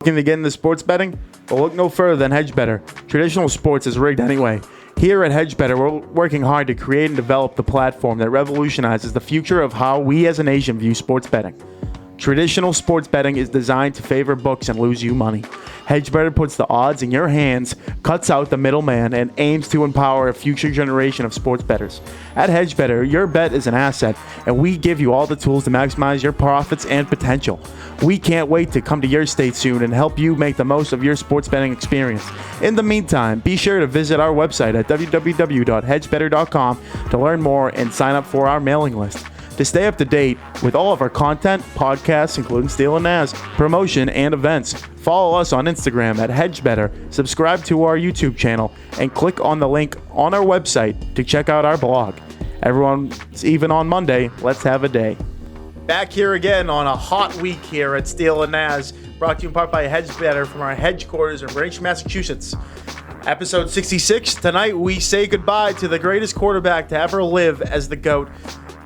Looking to get into sports betting? Well, look no further than HedgeBetter. Traditional sports is rigged anyway. Here at HedgeBetter, we're working hard to create and develop the platform that revolutionizes the future of how we as a nation view sports betting. Traditional sports betting is designed to favor books and lose you money. HedgeBetter puts the odds in your hands, cuts out the middleman, and aims to empower a future generation of sports bettors. At HedgeBetter, your bet is an asset, and we give you all the tools to maximize your profits and potential. We can't wait to come to your state soon and help you make the most of your sports betting experience. In the meantime, be sure to visit our website at www.hedgebetter.com to learn more and sign up for our mailing list. To stay up to date with all of our content, podcasts, including Steele Nazz, promotion, and events, follow us on Instagram at HedgeBetter, subscribe to our YouTube channel, and click on the link on our website to check out our blog. Everyone, even on Monday, let's have a day. Back here again on a hot week here at Steele Nazz, brought to you in part by HedgeBetter from our headquarters in Greenwich, Massachusetts. Episode 66. Tonight we say goodbye to the greatest quarterback to ever live as the GOAT.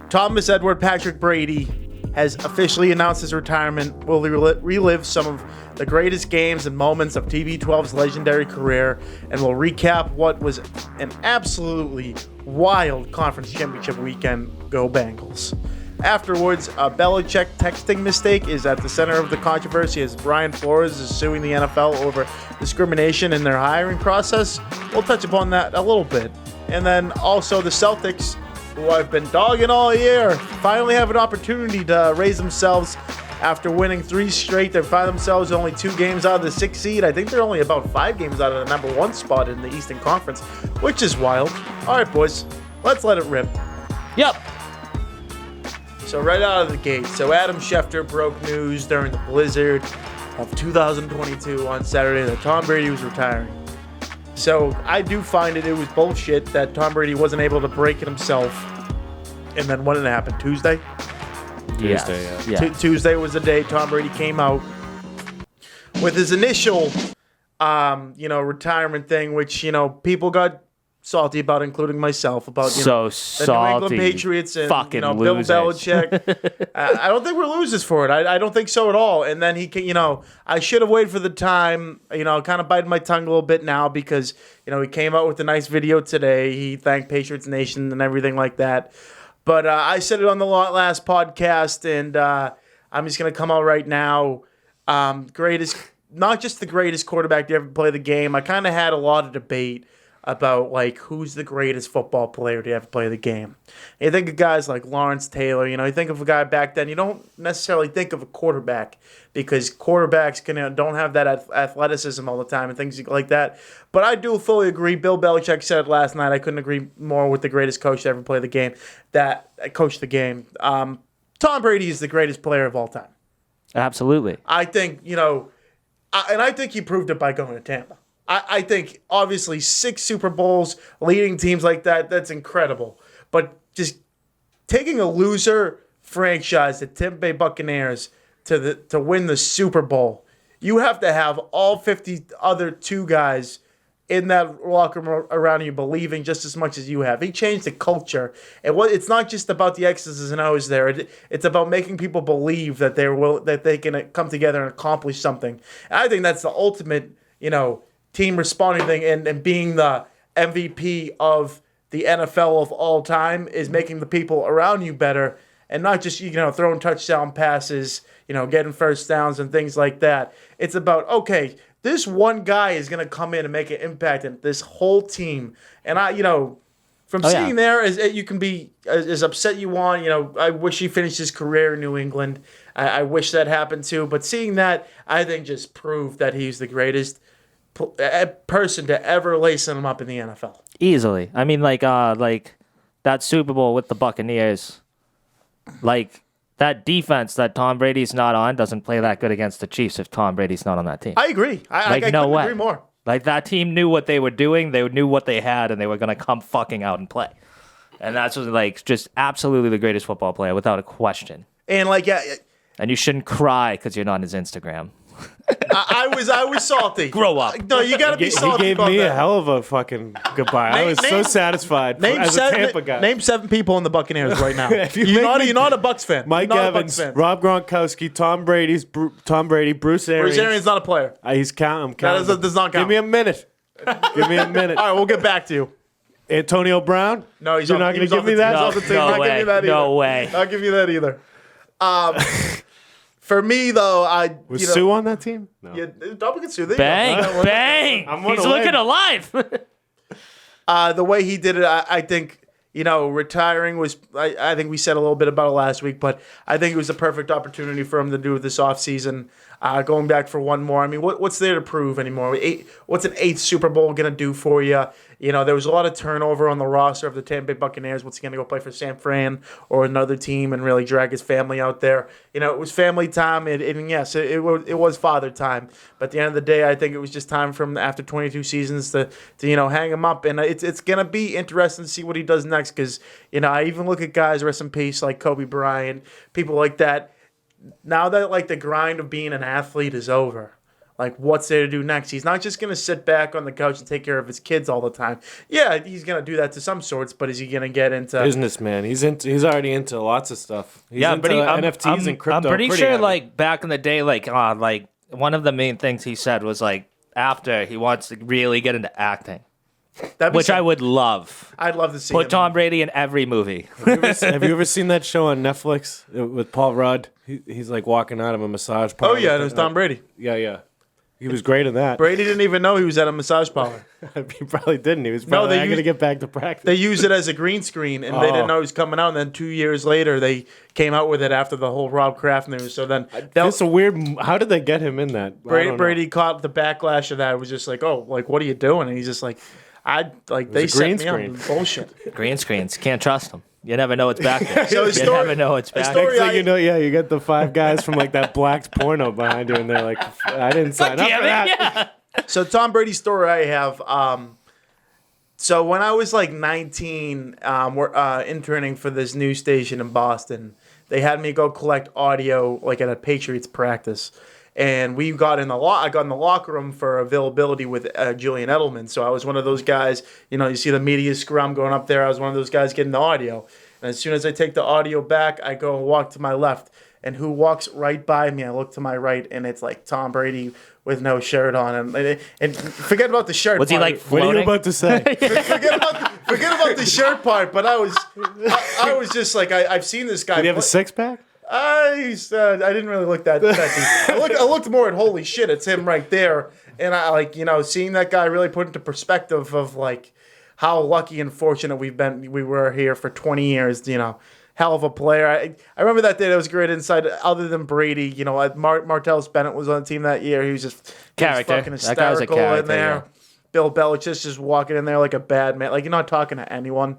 Thomas Edward Patrick Brady has officially announced his retirement. We'll relive some of the greatest games and moments of TB12's legendary career, and we'll recap what was an absolutely wild conference championship weekend. Go Bengals. Afterwards, a Belichick texting mistake is at the center of the controversy as Brian Flores is suing the NFL over discrimination in their hiring process. We'll touch upon that a little bit. And then also the Celtics, who I've been dogging all year, finally have an opportunity to raise themselves after winning 3 straight. They find themselves only 2 games out of the 6th seed. I think they're only about 5 games out of the number 1 spot in the Eastern Conference, which is wild. All right, boys, let's let it rip. Yep. So right out of the gate, Adam Schefter broke news during the blizzard of 2022 on Saturday that Tom Brady was retiring. So I do find it was bullshit that Tom Brady wasn't able to break it himself. And then when did it happen? Tuesday? Tuesday, yeah. Tuesday was the day Tom Brady came out with his initial, retirement thing, which, people got salty about, including myself, about the New England Patriots and fucking Bill losers. Belichick. I don't think we're losers for it. I don't think so at all. And then I should have waited for the time. Kind of biting my tongue a little bit now because he came out with a nice video today. He thanked Patriots Nation and everything like that. But I said it on the last podcast, and I'm just gonna come out right now. Greatest, not just the greatest quarterback to ever play the game. I kind of had a lot of debate about who's the greatest football player to ever play the game. And you think of guys like Lawrence Taylor, you think of a guy back then, you don't necessarily think of a quarterback because quarterbacks don't have that athleticism all the time and things like that. But I do fully agree. Bill Belichick said it last night. I couldn't agree more with the greatest coach to ever play the game, that coached the game. Tom Brady is the greatest player of all time. Absolutely. I think, and I think he proved it by going to Tampa. I think, obviously, 6 Super Bowls, leading teams like that, that's incredible. But just taking a loser franchise, the Tampa Bay Buccaneers, to win the Super Bowl, you have to have all 50 other 2 guys in that locker room around you believing just as much as you have. He changed the culture. And it's not just about the X's and O's there. It's about making people believe that that they can come together and accomplish something. And I think that's the ultimate, team responding thing, and being the MVP of the NFL of all time is making the people around you better, and not just throwing touchdown passes, getting first downs and things like that. It's about, okay, this one guy is going to come in and make an impact in this whole team. And seeing there, as you can be as upset you want, I wish he finished his career in New England. I wish that happened too, but seeing that, I think just proved that he's the greatest person to ever lace him up in the NFL. Easily. I mean, like that Super Bowl with the Buccaneers, that defense that Tom Brady's not on doesn't play that good against the Chiefs if Tom Brady's not on that team. I agree. I couldn't agree more. That team knew what they were doing. They knew what they had, and they were going to come fucking out and play. And that's just absolutely the greatest football player without a question. And and you shouldn't cry because you're not on his Instagram. I was salty. Grow up. No, you got to be He salty. gave about me a that. hell of a fucking goodbye. I was so satisfied as a Tampa guy. Name 7 people in the Buccaneers right now. If you You're not a Bucs fan. Mike You're not Evans, a Bucs fan. Rob Gronkowski, Tom Brady, Bruce Arians. Bruce Arians not a player. He's counting. I'm counting. Does not count. Give me a minute. Give me a minute. All right, we'll get back to you. Antonio Brown? No, he's You're off- not he going was to give off me the that? team. He's off the team. No Not way. giving you that No either. way. I'll give you that either. For me, though, Was Sue on that team? No. Yeah, double get Sue. There you Bang, go. bang. I'm one He's away. looking alive. The way he did it, I think, retiring was, I think we said a little bit about it last week, but I think it was the perfect opportunity for him to do it this offseason. Going back for one more. I mean, what's there to prove anymore? What's an 8th Super Bowl going to do for you? There was a lot of turnover on the roster of the Tampa Bay Buccaneers. What's he going to go play for San Fran or another team and really drag his family out there? It was family time, and yes, it was father time. But at the end of the day, I think it was just time for him after 22 seasons to hang him up. And it's going to be interesting to see what he does next because, I even look at guys, rest in peace, like Kobe Bryant, people like that. Now that the grind of being an athlete is over, what's there to do next? He's not just going to sit back on the couch and take care of his kids all the time. Yeah, he's going to do that to some sorts, but is he going to get into Businessman. He's already into lots of stuff. He's into but NFTs and crypto. I'm pretty sure, heavy. back in the day, one of the main things he said was after he wants to really get into acting, which I would love. I'd love to see. Put him. Tom Brady in every movie. Have you ever seen that show on Netflix with Paul Rudd? He's walking out of a massage parlor. Oh yeah, it was Tom Brady. Yeah. He was great in that. Brady didn't even know he was at a massage parlor. He probably didn't. He was probably going to get back to practice. They used it as a green screen, and they didn't know it was coming out. And then 2 years later, they came out with it after the whole Rob Kraft news. So then That's a weird. How did they get him in that? Brady caught the backlash of that. It was just what are you doing? And he's just they a set green me screen. up. Bullshit. Green screens, can't trust them. You never know what's back there. So You never know what's back there. Next thing you know, you got the 5 guys from that blacked porno behind you, and they're like, "I didn't sign up for that." Yeah. So Tom Brady's story I have. So when I was 19, we're interning for this news station in Boston. They had me go collect audio at a Patriots practice, and we got in the I got in the locker room for availability with Julian Edelman. So I was one of those guys. You see the media scrum going up there. I was one of those guys getting the audio. And as soon as I take the audio back, I go and walk to my left. And who walks right by me? I look to my right, and it's Tom Brady with no shirt on. And forget about the shirt. Was he part. What are you floating? about to say? Forget about the shirt part. But I was just I've seen this guy. Did he have a 6-pack? I didn't really look that deep. I looked more at holy shit, it's him right there. And I seeing that guy really put into perspective of how lucky and fortunate we were here for 20 years, hell of a player. I remember that day. That was great insight. Other than Brady, Martellus Bennett was on the team that year. He was just Character. fucking That guy was a hysterical in character, there. yeah. Bill Belichick just walking in there like a bad man. You're not talking to anyone.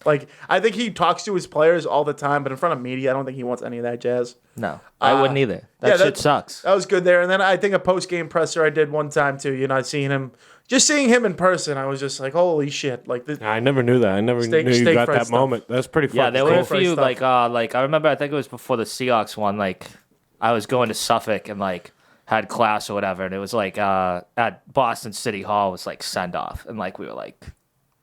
I think he talks to his players all the time, but in front of media, I don't think he wants any of that jazz. No, I wouldn't either. That shit sucks. That was good there. And then I think a post-game presser I did one time too. Seeing him in person, I was just holy shit. I never knew that. I never knew you got fried that stuff. moment. That's pretty fucking Yeah, there were cool. a few stuff. I remember. I think it was before the Seahawks one. I was going to Suffolk and had class or whatever, and it was at Boston City Hall was send off, and we were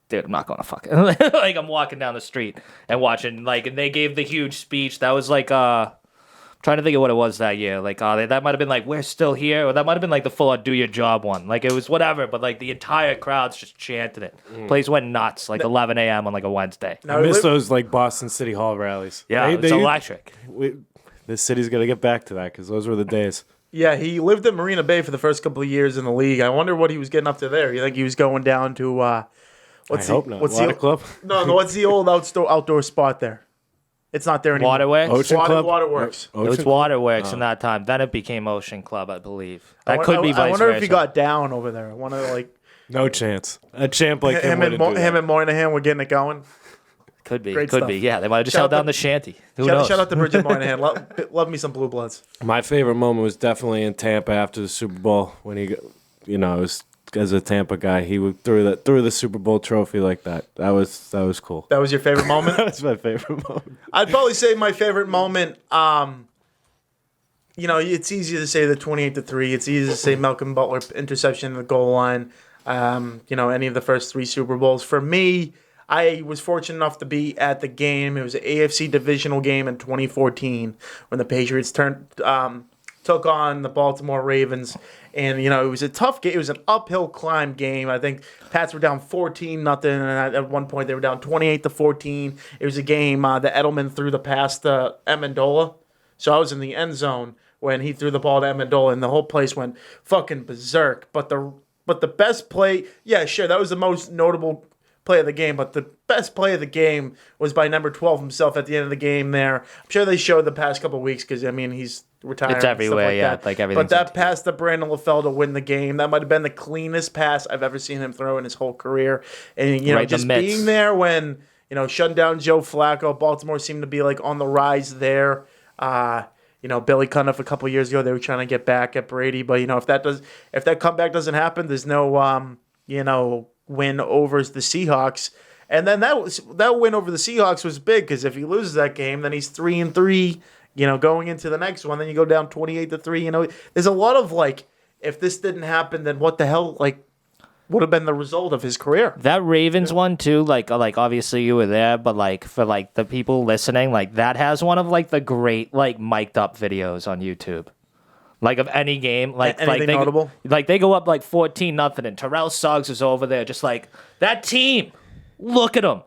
dude, I'm not going to fuck it. I'm walking down the street and watching and they gave the huge speech. That was trying to think of what it was that year. That might have been we're still here, or that might have been the full on do your job one. It was whatever, but the entire crowd's just chanted it. Place went nuts 11 a.m. on a Wednesday. I miss those Boston City Hall rallies. Yeah, it's electric. This city's got to get back to that because those were the days. Yeah, he lived at Marina Bay for the first couple of years in the league. I wonder what he was getting up to there. You think he was going down to I hope not. Water Club? No, what's the old outdoor spot there? It's not there anymore. Waterworks? Ocean Club? Waterworks. It was Waterworks in that time. Then it became Ocean Club, I believe. That could be vice I wonder versa. if he got down over there. I wonder No chance. A champ like him him wouldn't do that. and Moynihan were getting it going. Could be. Great Could stuff. be. Yeah, they might have just Shout held out down to- the shanty. Who knows? Shout out to Bridget Moynihan. Love me some Blue Bloods. My favorite moment was definitely in Tampa after the Super Bowl when he, it was as a Tampa guy, he threw the Super Bowl trophy like that. That was cool. That was your favorite moment? That was my favorite moment. I'd probably say my favorite moment. it's easy to say the 28-3. It's easy to say Malcolm Butler interception in the goal line. Any of the first 3 Super Bowls. For me, I was fortunate enough to be at the game. It was an AFC divisional game in 2014 when the Patriots took on the Baltimore Ravens. And, it was a tough game. It was an uphill climb game. I think Pats were down 14-0, and at one point they were down 28-14. It was a game that Edelman threw the pass to Amendola. So I was in the end zone when he threw the ball to Amendola, and the whole place went fucking berserk. But the best play, yeah, sure, that was the most notable play of the game, but the best play of the game was by number 12 himself at the end of the game there. I'm sure they showed the past couple of weeks because, he's retired. It's everywhere, and stuff like that. like everything. But that pass to Brandon LaFell to win the game, that might have been the cleanest pass I've ever seen him throw in his whole career. And, Right just being there when, shutting down Joe Flacco, Baltimore seemed to be like on the rise there. Billy Cundiff a couple of years ago, they were trying to get back at Brady, but if that comeback doesn't happen, there's no win over the Seahawks. And then that win over the Seahawks was big because if he loses that game, then he's 3-3. Going into the next one, then you go down 28-3. There's a lot of if this didn't happen, then what the hell would have been the result of his career? That Ravens one too, like obviously you were there, but for the people listening, that has one of the great mic'd up videos on YouTube. Of any game, anything notable? They go up 14-0, and Terrell Suggs is over there, just that team. Look at them,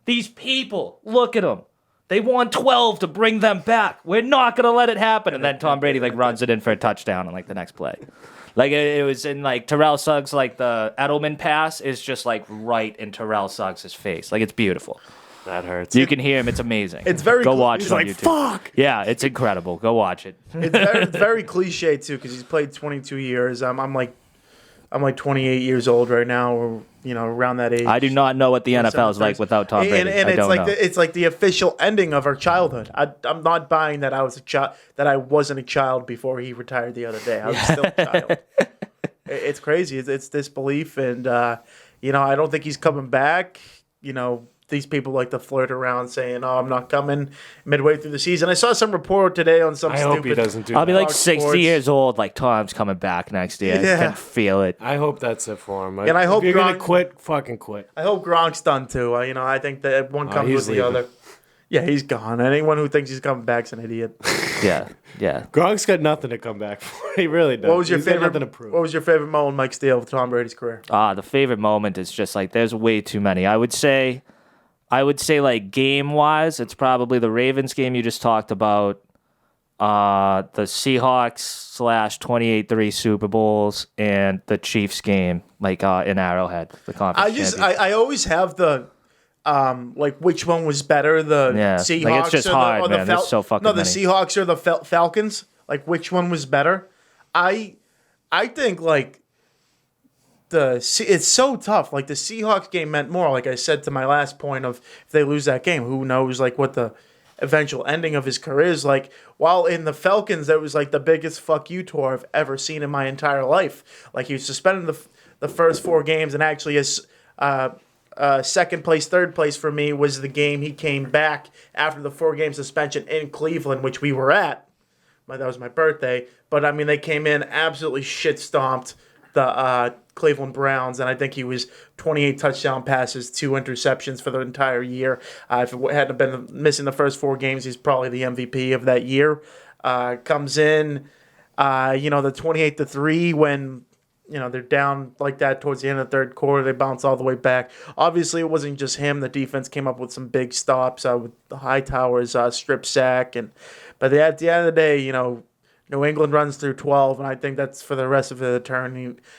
these people. Look at them. They won 12 to bring them back. We're not gonna let it happen. And then Tom Brady runs it in for a touchdown on the next play. It was in Terrell Suggs the Edelman pass is just right in Terrell Suggs' face. It's beautiful. That hurts. You can hear him. It's amazing. It's very. Go watch he's it on YouTube. Fuck. Yeah, it's incredible. Go watch it. It's very cliche too because he's played 22 years. I'm 28 years old right now, or around that age. I do not know what the NFL is like without Tom Brady. And I don't know. It's the official ending of our childhood. I'm not buying that I wasn't a child before he retired the other day. I was still a child. It's crazy. It's disbelief, and I don't think he's coming back. These people like to flirt around saying, "Oh, I'm not coming midway through the season." I saw some report today on some. I hope he doesn't do that. I'll be 60 years old. Tom's coming back next year. Yeah. I can feel it. I hope that's it for him. And I hope if you're gonna Gronk- quit, fucking quit. I hope Gronk's done too. I think that one comes he's with the leaving. other. Yeah, he's gone. Anyone who thinks he's coming back's an idiot. Yeah. Gronk's got nothing to come back for. He really does. What was your He's got favorite? nothing to prove. What was your favorite moment, Mike Steele, of Tom Brady's career? The favorite moment is just there's way too many. I would say game wise, it's probably the Ravens game you just talked about, the Seahawks / 28-3 Super Bowls, and the Chiefs game in Arrowhead, the conference. championship. I always have the which one was better, the Seahawks it's just or hard, or the man. There's so fucking the many. Seahawks or the Falcons. Which one was better? I think it's so tough. The Seahawks game meant more. Like I said to my last point of if they lose that game, who knows what the eventual ending of his career is like. While in the Falcons, that was the biggest fuck you tour I've ever seen in my entire life. He was suspended the first 4 games, and actually his second place, third place for me was the game he came back after the 4-game suspension in Cleveland, which we were at. That was my birthday. But they came in absolutely shit stomped the Cleveland Browns, and I think he was 28 touchdown passes, 2 interceptions for the entire year. If it hadn't been missing the first 4 games, he's probably the MVP of that year. Comes in, the 28-3 when they're down like that towards the end of the third quarter. They bounce all the way back. Obviously, it wasn't just him. The defense came up with some big stops with the Hightower's strip sack, but at the end of the day, New England runs through 12, and I think that's for the rest of the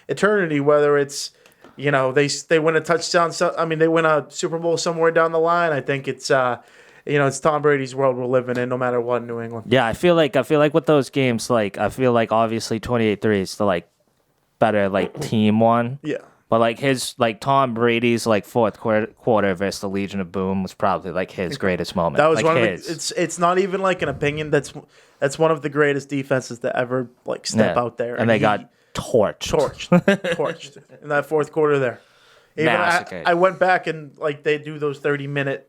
eternity. Whether it's, they win a touchdown, they win a Super Bowl somewhere down the line. I think it's, it's Tom Brady's world we're living in, no matter what in New England. Yeah, I feel like with those games, I feel like obviously 28-3 is the better team one. Yeah. But his Tom Brady's fourth quarter versus the Legion of Boom was probably his greatest moment. That was one his. of the, it's not even an opinion. That's one of the greatest defenses to ever step out there. And they got torched in that fourth quarter there. Even Massacred. I went back and they do those 30-minute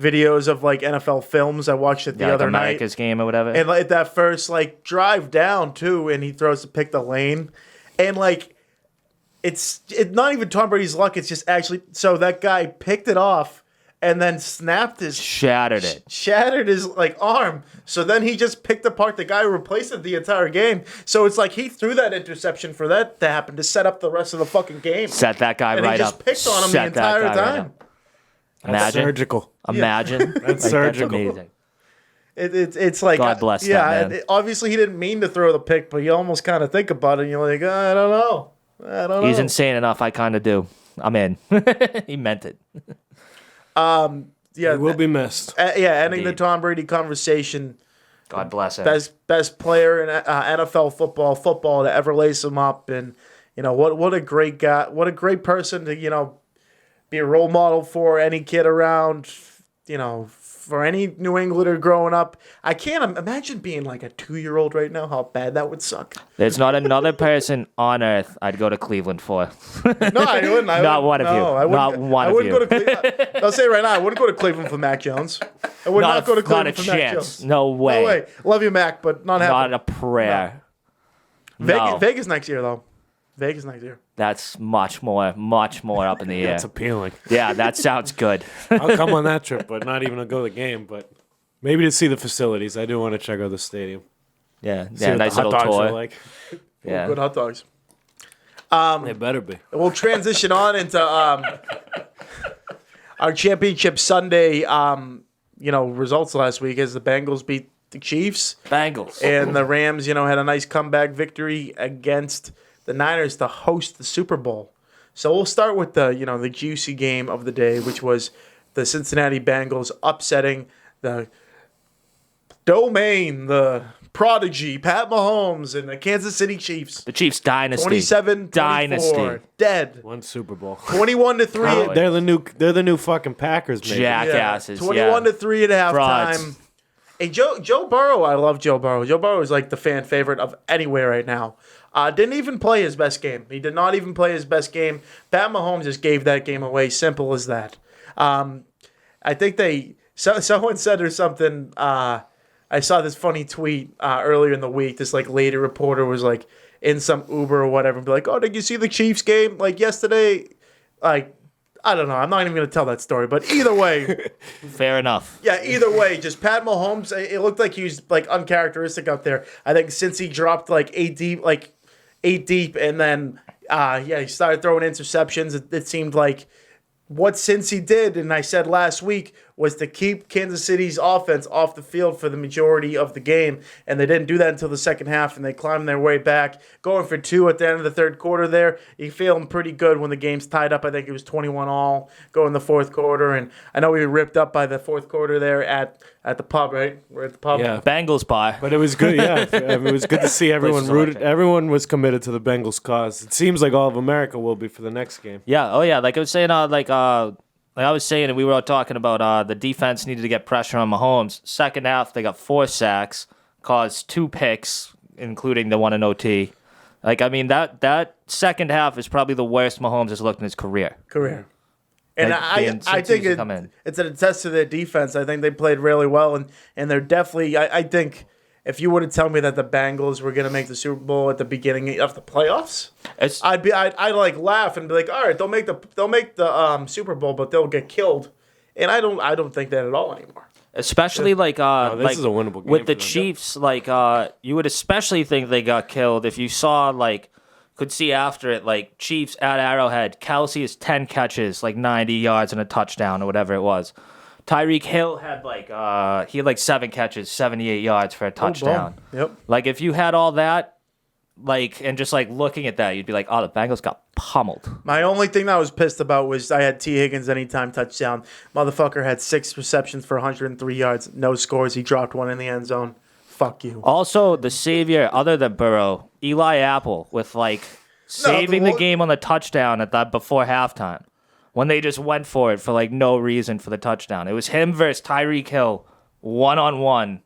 videos of like NFL films. I watched it the like other America's night. game or whatever. And like that first like drive down too, and he throws to pick the lane, and like it's not even Tom Brady's luck. It's just actually so that guy picked it off and then snapped his Shattered it. shattered his like arm. So then he just picked apart the guy who replaced it the entire game. So it's like he threw that interception for that to happen to set up the rest of the fucking game. Set that guy and right he just up. picked on him the Set that entire guy right time. up. Imagine. Surgical. Imagine. That's surgical. That's amazing. It's like God bless yeah. that man. Obviously, he didn't mean to throw the pick, but you almost kind of think about it, and you're like, I don't know. He's insane enough. I kind of do. I'm in. He meant it. Yeah, He will be missed. ending the Indeed. Tom Brady conversation. God bless him. Best player in NFL football to ever lace him up, and what a great guy, what a great person to be a role model for any kid around, for any New Englander growing up. I can't imagine being like a 2-year-old right now. How bad that would suck. There's not another person on earth I'd go to Cleveland for. No, I wouldn't. Not one of you. Not one of you. Go to Cleveland. I'll say it right now, I wouldn't go to Cleveland for Mac Jones. I would not go to Cleveland not a for Mac chance. Jones. No way. No way. Love you, Mac, but not happening. Not a prayer. Vegas, No. Vegas next year, though. Vegas next year. That's much more up in the air. That's appealing. Yeah, that sounds good. I'll come on that trip, but not even to go to the game, but maybe to see the facilities. I do want to check out the stadium. Yeah, See yeah, what nice the hot little dogs are tour. like. Yeah. Good hot dogs. They better be. We'll transition on into our championship Sunday, results last week as the Bengals beat the Chiefs. Bengals. And the Rams, had a nice comeback victory against the Niners to host the Super Bowl. So we'll start with the juicy game of the day, which was the Cincinnati Bengals upsetting the domain, the prodigy, Pat Mahomes, and the Kansas City Chiefs. The Chiefs dynasty. 27-24. Dynasty. Dead. One Super Bowl. 21-3. They're the new fucking Packers, maybe. Jackasses. 21-3 at Frauds. halftime. Hey, Joe Burrow, I love Joe Burrow. Joe Burrow is like the fan favorite of anywhere right now. Didn't even play his best game. He did not even play his best game. Pat Mahomes just gave that game away. Simple as that. I think someone said or something. I saw this funny tweet earlier in the week. This like lady reporter was like in some Uber or whatever, and be like, "Oh, did you see the Chiefs game like yesterday?" Like, I don't know. I'm not even going to tell that story. But either way, Fair enough. yeah, either way, just Pat Mahomes. It looked like he was like uncharacteristic out there. I think since he dropped like eight deep, and then he started throwing interceptions. It seemed like what Cincy did, and I said last week, was to keep Kansas City's offense off the field for the majority of the game, and they didn't do that until the second half, and they climbed their way back, going for 2 at the end of the third quarter there. You feeling pretty good when the game's tied up. I think it was 21-all going the fourth quarter, and I know we were ripped up by the fourth quarter there at the pub, right? We're at the pub. Yeah. Bengals bar. But it was good, yeah. I mean, it was good to see everyone is rooted. electric. Everyone was committed to the Bengals cause. It seems like all of America will be for the next game. Yeah. Oh, yeah. Like I was saying, like I was saying, and we were all talking about the defense needed to get pressure on Mahomes. Second half, they got 4 sacks, caused 2 picks, including the one in OT. Like, I mean, that second half is probably the worst Mahomes has looked in his career. And Like, I think it's an attest to their defense. I think they played really well, and they're definitely. I think if you were to tell me that the Bengals were going to make the Super Bowl at the beginning of the playoffs, I'd like laugh and be like, all right, they'll make the Super Bowl, but they'll get killed. And I don't think that at all anymore. Especially this is a winnable game with for the them. Chiefs. Like you would especially think they got killed if you saw could see after it like Chiefs at Arrowhead. Kelsey has 10 catches, like 90 yards and a touchdown or whatever it was. Tyreek Hill had he had 7 catches, 78 yards for a touchdown. Yep. Like if you had all that, and just looking at that, you'd be like, oh, the Bengals got pummeled. My only thing that I was pissed about was I had T. Higgins anytime touchdown. Motherfucker had 6 receptions for 103 yards, no scores. He dropped one in the end zone. Fuck you. Also, the savior, other than Burrow, Eli Apple, with saving the game on the touchdown at that before halftime, when they just went for it for no reason for the touchdown. It was him versus Tyreek Hill, 1-on-1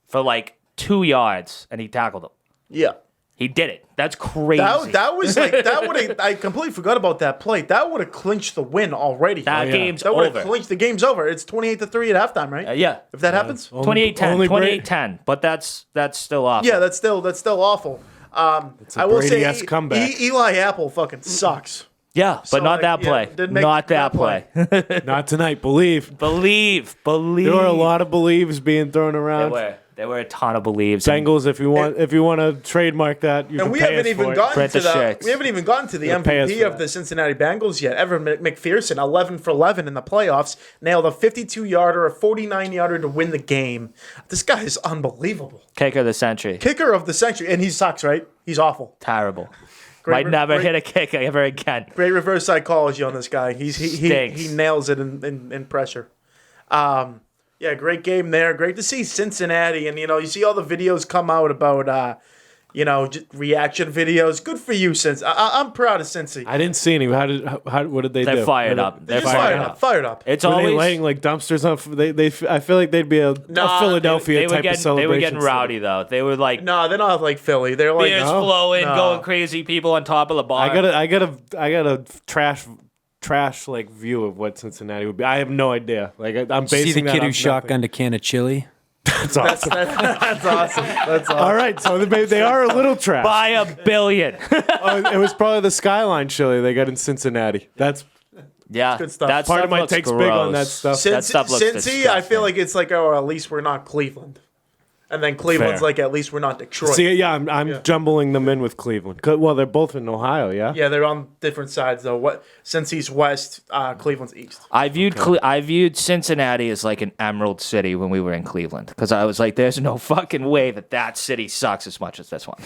for 2 yards, and he tackled him. Yeah. He did it. That's crazy. That was like that would have. I completely forgot about that play. That would have clinched the win already. That game's that would over. have clinched the game's over. It's 28-3 at halftime, right? Yeah. If that happens, 28-10. But that's still awful. yeah, that's still awful. I will say Brady-esque comeback. Eli Apple fucking sucks. Yeah, but So, not that yeah, play. didn't make Not that that play. Not tonight. Believe. Believe. There were a lot of believes being thrown around. There were a ton of believes. Bengals, if you want to trademark that, you And can we pay haven't us even for it. gotten Print to the shirts. we haven't even gotten to the pay us MVP for of that. the Cincinnati Bengals yet. Evan McPherson, 11 for 11 in the playoffs, nailed a 52-yarder, a 49-yarder to win the game. This guy is unbelievable. Kicker of the century. Kicker of the century, and he sucks, right? He's awful. Terrible. Great Might never great- hit a kick ever again. Great reverse psychology on this guy. He Stinks. nails it in pressure. Yeah, great game there. Great to see Cincinnati, and you see all the videos come out about just reaction videos. Good for you, Cincy. I'm proud of Cincy. I didn't see any. What did they do? They're fired up. They're Just fired up. Fired up. It's Were they always laying like dumpsters on? I feel like they'd be a Philadelphia they were type getting, of celebration. They were getting rowdy though. They were like No, they're not like Philly. They're like beers flowing, No. going crazy, people on top of the bar. I got a trash like view of what Cincinnati would be. I have no idea. Like I'm basing See the that kid who off shotgunned a can of chili? That's awesome. That's awesome. That's awesome. All right, so they are a little trash. Buy $1 billion. Oh, it was probably the Skyline chili they got in Cincinnati. That's Yeah, good stuff. That part of stuff my looks takes gross. big on that stuff. That stuff looks Cincy, I disgusting. feel like it's like, oh, at least we're not Cleveland. And then Cleveland's Fair. like, at least we're not Detroit. See, yeah, I'm jumbling them in with Cleveland. Well, they're both in Ohio, yeah. Yeah, they're on different sides though. Cincy's west, Cleveland's east. I viewed Cincinnati as like an emerald city when we were in Cleveland because I was like, there's no fucking way that city sucks as much as this one.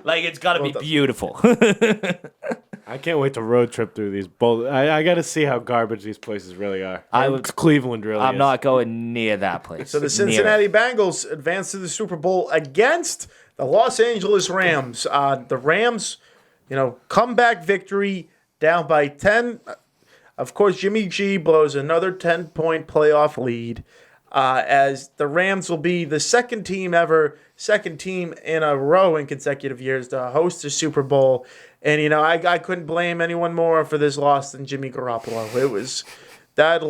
Like it's got to be beautiful. I can't wait to road trip through these. I got to see how garbage these places really are. Cleveland really. I'm is. not going near that place. So the Cincinnati Bengals advanced to the Super Bowl against the Los Angeles Rams. The Rams, comeback victory down by 10. Of course, Jimmy G blows another 10-point playoff lead as the Rams will be the second team in a row in consecutive years to host the Super Bowl. And, I couldn't blame anyone more for this loss than Jimmy Garoppolo. It was that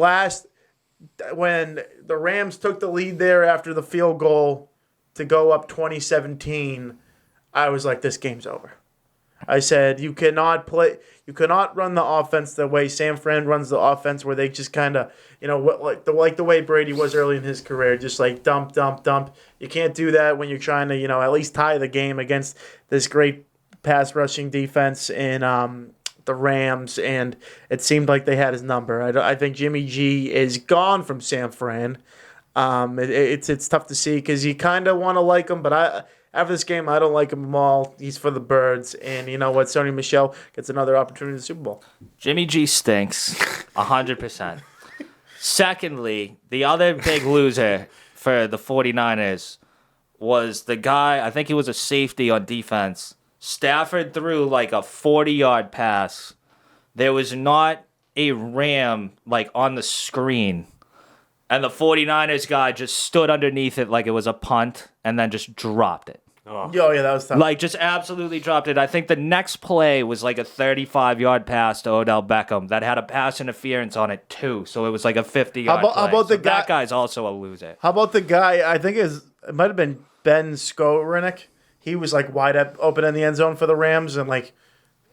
when the Rams took the lead there after the field goal to go up 2017, I was like, this game's over. I said, you cannot run the offense the way San Fran runs the offense, where they just kind of, like the way Brady was early in his career, just like dump. You can't do that when you're trying to, at least tie the game against this great pass rushing defense in the Rams, and it seemed like they had his number. I think Jimmy G is gone from San Fran. It's tough to see because you kind of want to like him, but after this game, I don't like him at all. He's for the birds, and you know what? Sony Michel gets another opportunity in the Super Bowl. Jimmy G stinks 100%. Secondly, the other big loser for the 49ers was the guy, I think he was a safety on defense. Stafford threw like a 40-yard pass. There was not a Ram like on the screen. And the 49ers guy just stood underneath it like it was a punt and then just dropped it. Oh, yeah, that was tough. Like, just absolutely dropped it. I think the next play was like a 35-yard pass to Odell Beckham that had a pass interference on it, too. So it was like a 50-yard play. How about so the guy? that guy's also a loser. How about the guy? I think it might have been Ben Skowronek. He was like wide open in the end zone for the Rams, and like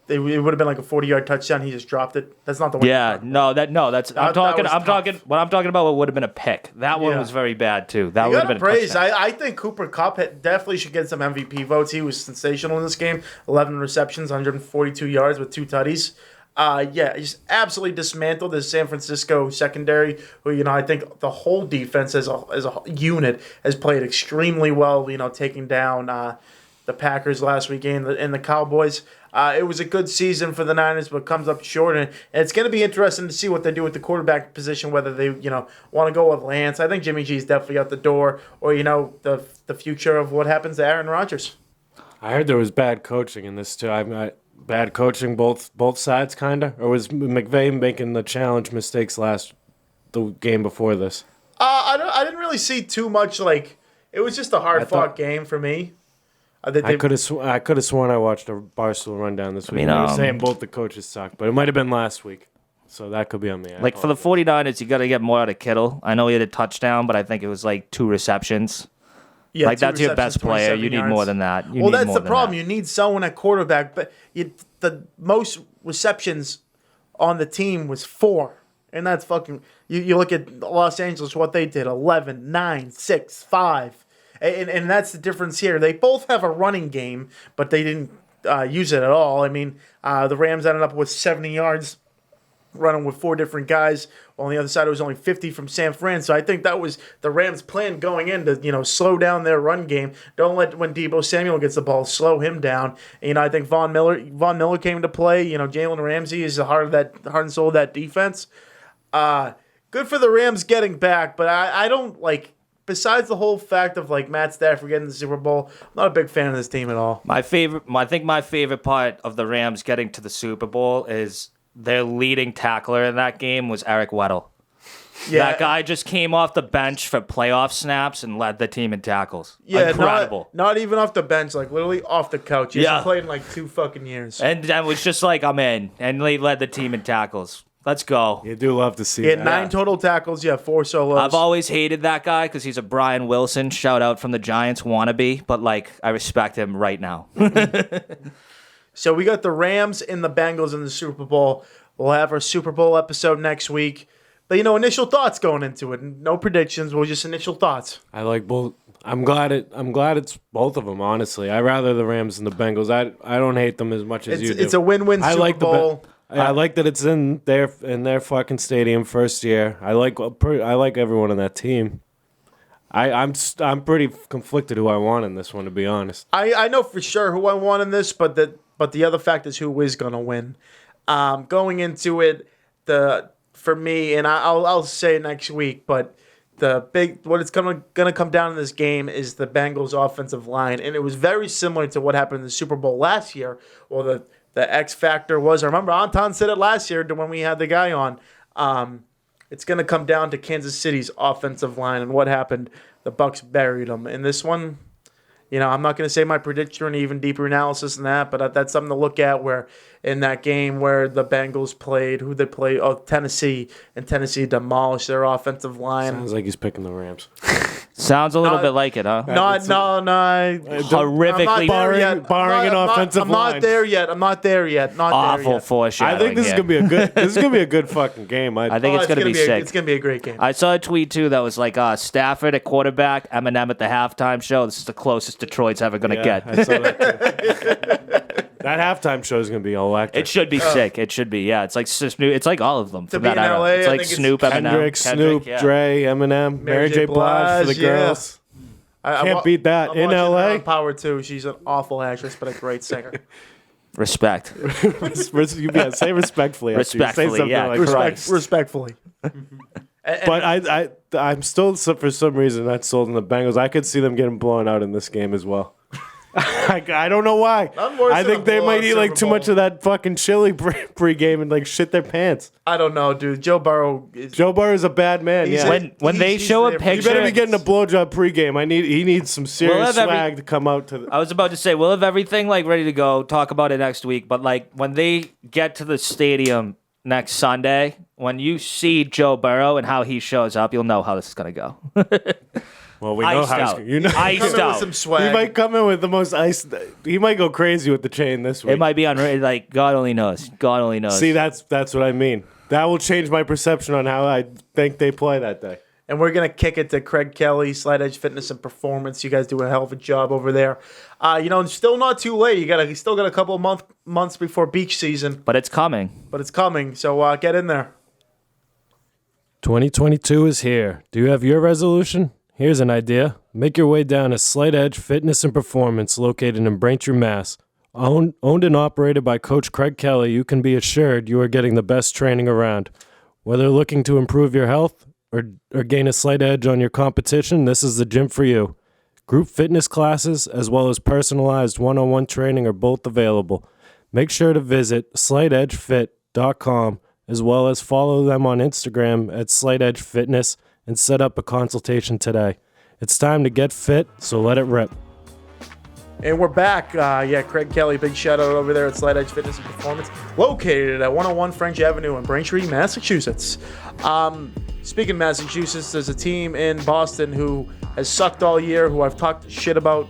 it would have been like a 40-yard touchdown. He just dropped it. That's not the one. Yeah, that's. I'm talking about what would have been a pick. That one was very bad too. That You would have gotta been praise. a touchdown. I think Cooper Kupp definitely should get some MVP votes. He was sensational in this game. 11 receptions, 142 yards with 2 tutties. Just absolutely dismantled the San Francisco secondary, who, I think the whole defense as a unit has played extremely well, taking down the Packers last week and the Cowboys. It was a good season for the Niners, but comes up short. And it's going to be interesting to see what they do with the quarterback position, whether they, want to go with Lance. I think Jimmy G is definitely out the door, or, the future of what happens to Aaron Rodgers. I heard there was bad coaching in this too. Bad coaching both sides, kind of, or was McVay making the challenge mistakes the game before this? I didn't really see too much. Like, it was just a hard fought game for me. I could have sworn I watched a Barstool rundown this week. mean, They were saying both the coaches suck, but it might have been last week. So that could be on me. Like for the 49ers, you got to get more out of Kittle. I know he had a touchdown, but I think it was like 2 receptions. Yeah, like that's your best player. 27 You need yards. more than that. Well, that's the problem. You need someone at quarterback, but the most receptions on the team was 4. And that's fucking... You look at Los Angeles, what they did, 11, 9, 6, 5. And that's the difference here. They both have a running game, but they didn't use it at all. I mean, the Rams ended up with 70 yards running with 4 different guys. On the other side, it was only 50 from San Fran. So I think that was the Rams' plan going in to, slow down their run game. Don't let, when Deebo Samuel gets the ball, slow him down. And, I think Von Miller came to play. Jalen Ramsey is the heart and soul of that defense. Good for the Rams getting back, but I don't like. Besides the whole fact of like Matt Stafford getting the Super Bowl, I'm not a big fan of this team at all. I think my favorite part of the Rams getting to the Super Bowl is their leading tackler in that game was Eric Weddle. Yeah, that guy just came off the bench for playoff snaps and led the team in tackles. Yeah, incredible. Not even off the bench, like literally off the couch. He hasn't played in like 2 fucking years. And that was just like, I'm in. And he led the team in tackles. Let's go. You do love to see He had that. 9 total tackles. Yeah, 4 solos. I've always hated that guy because he's a Brian Wilson, shout out from the Giants wannabe, but like I respect him right now. So we got the Rams and the Bengals in the Super Bowl. We'll have our Super Bowl episode next week. But initial thoughts going into it. No predictions. We'll just initial thoughts. I like both. I'm glad it's both of them. Honestly, I rather the Rams than the Bengals. I don't hate them as much as you do. It's a win-win Super Bowl. I like that it's in their fucking stadium first year. I like everyone on that team. I'm pretty conflicted who I want in this one, to be honest. I know for sure who I want in this, but the other fact is who is gonna win. Going into it, for me, and I'll say next week, but what it's gonna come down in this game is the Bengals' offensive line, and it was very similar to what happened in the Super Bowl last year. Well, the X factor was, I remember Anton said it last year when we had the guy on. It's gonna come down to Kansas City's offensive line and what happened. The Bucs buried them. In this one, I'm not going to say my prediction or any even deeper analysis than that, but that's something to look at where in that game where the Bengals played, Tennessee, and Tennessee demolished their offensive line. Sounds like he's picking the Rams. Sounds a little bit like it, huh? No. Horrifically barring an offensive I'm line. not there yet. Awful foreshadowing. I think this is gonna be a good fucking game. I think it's gonna be sick. It's gonna be a great game. I saw a tweet too that was like Stafford at quarterback, Eminem at the halftime show. This is the closest Detroit's ever gonna get. I saw that too. That halftime show is gonna be electric. It should be sick. It should be. Yeah, it's like Snoop. It's like all of them from be that in era. LA, It's I like think it's Snoop, Eminem, Snoop, yeah. Dre, Eminem, Mary J. Blige for the girls. Can't beat that. I'm In watching her LA? on Power 2. She's an awful actress, but a great singer. Respect. Say respectfully. After you say Respectfully, something yeah. like Christ. Respectfully. But I'm still, for some reason, not sold on the Bengals. I could see them getting blown out in this game as well. I don't know why. I think they might eat like too much of that fucking chili pregame and like shit their pants. I don't know, dude. Joe Burrow is a bad man. Yeah. When they show a You picture, better be getting a blowjob pregame. He needs some serious swag to come out to. I was about to say we'll have everything like ready to go. Talk about it next week. But like when they get to the stadium next Sunday, when you see Joe Burrow and how he shows up, you'll know how this is gonna go. Well, we know how iced out. with some swag. He might come in with the most iced. He might go crazy with the chain this week. It might be unreal. Like God only knows. God only knows. See, that's what I mean. That will change my perception on how I think they play that day. And we're going to kick it to Craig Kelly, Slide Edge Fitness and Performance. You guys do a hell of a job over there. It's still not too late. You still got a couple of months before beach season. But it's coming. So get in there. 2022 is here. Do you have your resolution? Here's an idea. Make your way down to Slight Edge Fitness and Performance located in Braintree, Mass. Owned and operated by Coach Craig Kelly, you can be assured you are getting the best training around. Whether looking to improve your health or gain a slight edge on your competition, this is the gym for you. Group fitness classes as well as personalized one-on-one training are both available. Make sure to visit slightedgefit.com as well as follow them on Instagram at Slight Edge Fitness and set up a consultation today. It's time to get fit, so let it rip. And we're back. Craig Kelly, big shout out over there at Slight Edge Fitness and Performance, located at 101 French Avenue in Braintree, Massachusetts. Speaking of Massachusetts, there's a team in Boston who has sucked all year, who I've talked shit about.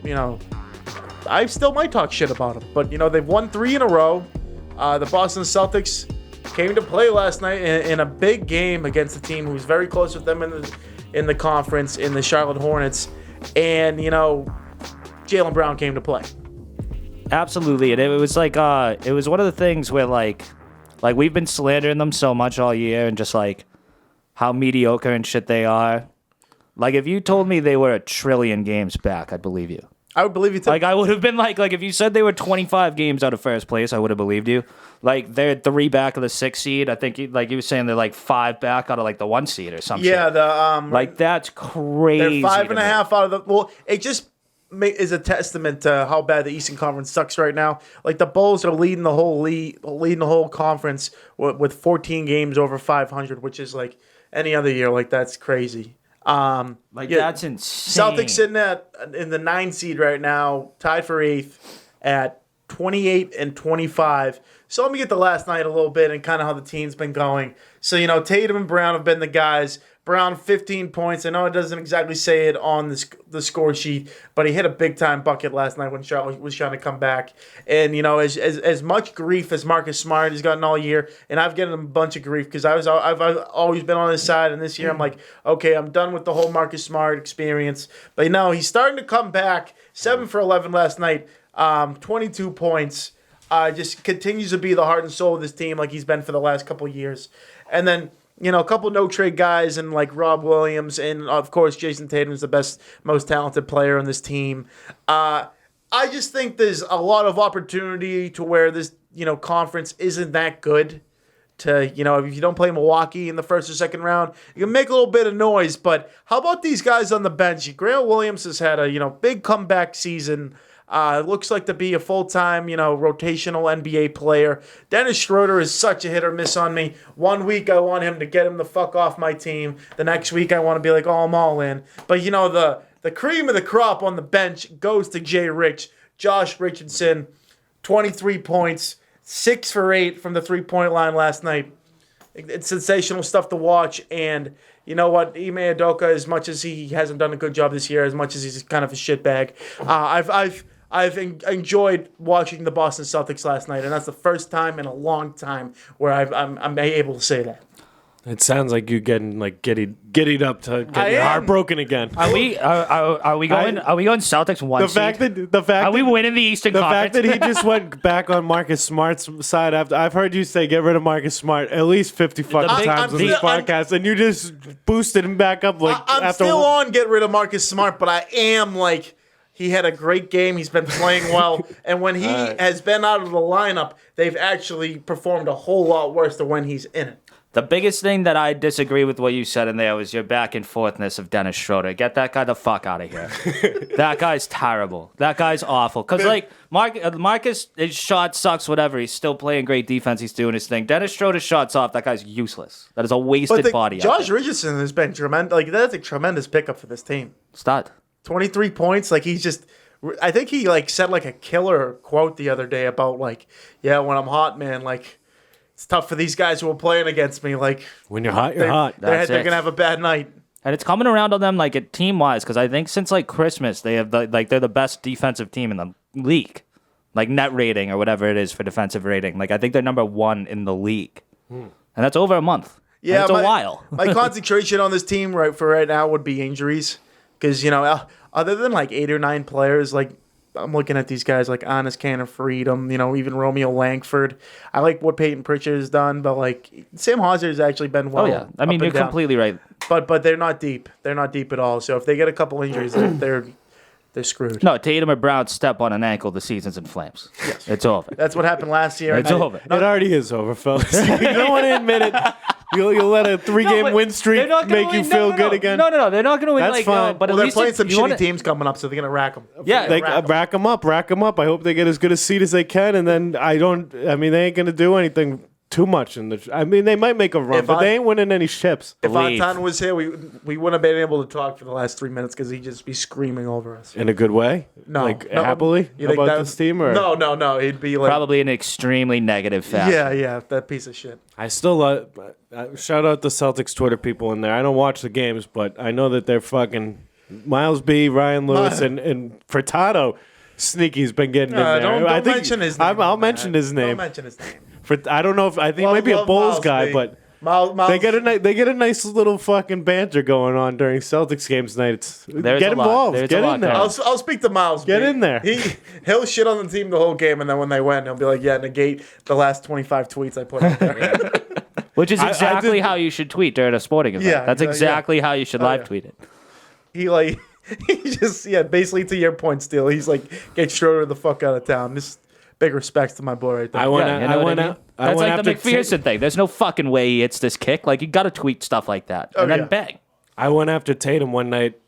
I still might talk shit about them, but they've won 3 in a row. The Boston Celtics came to play last night in a big game against a team who's very close with them in the conference, in the Charlotte Hornets, and Jaylen Brown came to play. Absolutely, and it was like it was one of the things where like we've been slandering them so much all year, and just like how mediocre and shit they are. Like if you told me they were a trillion games back, I'd believe you. I would believe you too. Like I would have been like if you said they were 25 games out of first place, I would have believed you. Like they're 3 back of the 6 seed. I think like you were saying they're like 5 back out of like the 1 seed or something. Yeah, like that's crazy. They're 5.5 out of the. Well, it just is a testament to how bad the Eastern Conference sucks right now. Like the Bulls are leading the whole conference with 14 games over 500, which is like any other year. Like that's crazy. That's insane. Celtics sitting in the 9 seed right now, tied for 8th at 28-25. So let me get to last night a little bit and kind of how the team's been going. So Tatum and Brown have been the guys. Brown 15 points. I know it doesn't exactly say it on the score sheet, but he hit a big time bucket last night when Charlotte was trying to come back. And as much grief as Marcus Smart has gotten all year, and I've given him a bunch of grief because I've always been on his side, and this year I'm like, okay, I'm done with the whole Marcus Smart experience. But he's starting to come back. 7 for 11 last night, 22 points. Just continues to be the heart and soul of this team like he's been for the last couple of years. And then a couple no-trade guys and like Rob Williams, and of course Jason Tatum is the best, most talented player on this team. I just think there's a lot of opportunity to where this conference isn't that good. If you don't play Milwaukee in the first or second round, you can make a little bit of noise. But how about these guys on the bench? Grant Williams has had a big comeback season. Looks like to be a full-time, rotational NBA player. Dennis Schroeder is such a hit or miss on me. 1 week I want him to get him the fuck off my team. The next week I want to be like, oh, I'm all in. But the cream of the crop on the bench goes to Jay Rich. Josh Richardson, 23 points, 6 for 8 from the 3-point line last night. It's sensational stuff to watch. And you know what? Ime Udoka, as much as he hasn't done a good job this year, as much as he's kind of a shitbag, I've enjoyed watching the Boston Celtics last night, and that's the first time in a long time where I'm able to say that. It sounds like you're getting like giddied up to getting heartbroken again. Are we going Celtics 1 seed? The fact are we winning the Eastern Conference? The fact that he just went back on Marcus Smart's side after I've heard you say get rid of Marcus Smart at least 50 fucking times on this podcast, and you just boosted him back up like I'm after still on get rid of Marcus Smart, but I am like. He had a great game. He's been playing well. And when he has been out of the lineup, they've actually performed a whole lot worse than when he's in it. The biggest thing that I disagree with what you said in there was your back and forthness of Dennis Schroeder. Get that guy the fuck out of here. That guy's terrible. That guy's awful. Because, like, Marcus, his shot sucks, whatever. He's still playing great defense. He's doing his thing. Dennis Schroeder's shot's off. That guy's useless. That is a wasted body. Josh Richardson has been tremendous. Like, that's a tremendous pickup for this team. Stud. 23 points. Like, he's just... I think he, like, said, like, a killer quote the other day about, like, yeah, when I'm hot, man, like... It's tough for these guys who are playing against me. Like when you're hot, you're hot. They're gonna have a bad night. And it's coming around on them like team wise, because I think since like Christmas they have they're the best defensive team in the league, like net rating or whatever it is for defensive rating. Like I think they're number 1 in the league, and that's over a month. Yeah, it's a while. My concentration on this team right now would be injuries, because other than like 8 or 9 players, like. I'm looking at these guys like Honest Cannon Freedom, even Romeo Langford. I like what Peyton Pritchard has done, but like Sam Hauser has actually been well. Oh yeah, I mean you're completely right. But they're not deep. They're not deep at all. So if they get a couple injuries, they're screwed. No, Tatum or Brown step on an ankle, the season's in flames. Yes. It's over. That's what happened last year. It's over. It already is over, fellas. You don't want to admit it. You'll let a 3-game win streak make you feel good again? No. They're not going to win. That's fine. But well, at they're least playing some shitty teams coming up, so they're going to rack them. Yeah. They rack them up. I hope they get as good a seed as they can, and then they ain't going to do anything too much in the. I mean, they might make a run, but they ain't winning any ships. If Anton was here, we wouldn't have been able to talk for the last 3 minutes because he'd just be screaming over us. In a good way? No. Happily? You think about this team? Or? No. He'd be like... Probably an extremely negative fashion. Yeah, that piece of shit. I still shout out the Celtics Twitter people in there. I don't watch the games, but I know that they're fucking Miles B, Ryan Lewis, and Furtado. Sneaky's been getting in there. Don't mention his name. I'll mention his name. Don't mention his name. I don't know if I think maybe a Bulls guy, but Miles, they get a nice little fucking banter going on during Celtics games tonight. Get involved. Get in there. I'll speak to Miles. Get in there. He'll shit on the team the whole game, and then when they win, he'll be like, "Yeah, negate the last 25 tweets I put out there." Which is exactly how you should tweet during a sporting event. Yeah, that's exactly how you should live tweet it. He just basically to your point, Steele. He's like, get Schroeder the fuck out of town. This big respects to my boy right there. That's like the McPherson thing. There's no fucking way he hits this kick. Like, you got to tweet stuff like that. And then bang. I went after Tatum one night.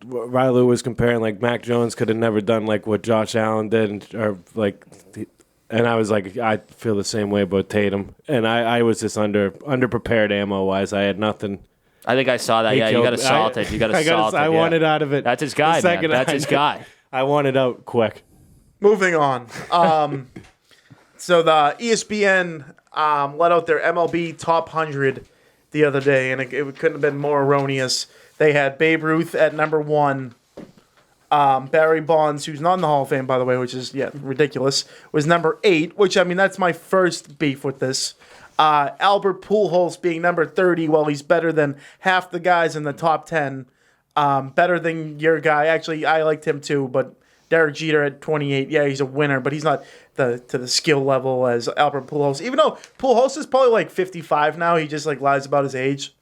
Riley was comparing, like, Mac Jones could have never done, like, what Josh Allen did. And I was like, I feel the same way about Tatum. And I was just underprepared ammo-wise. I had nothing. I think I saw that. You got assaulted. I wanted out of it. That's his guy, man. That's his guy. I wanted out quick. Moving on. So the ESPN let out their MLB Top 100 the other day, and it couldn't have been more erroneous. They had Babe Ruth at number 1. Barry Bonds, who's not in the Hall of Fame, by the way, which is, ridiculous, was number 8, which, I mean, that's my first beef with this. Albert Pujols being number 30, well, he's better than half the guys in the top 10. Better than your guy. Actually, I liked him too, but Derek Jeter at 28, he's a winner, but he's not to the skill level as Albert Pujols. Even though Pujols is probably like 55 now, he just like lies about his age.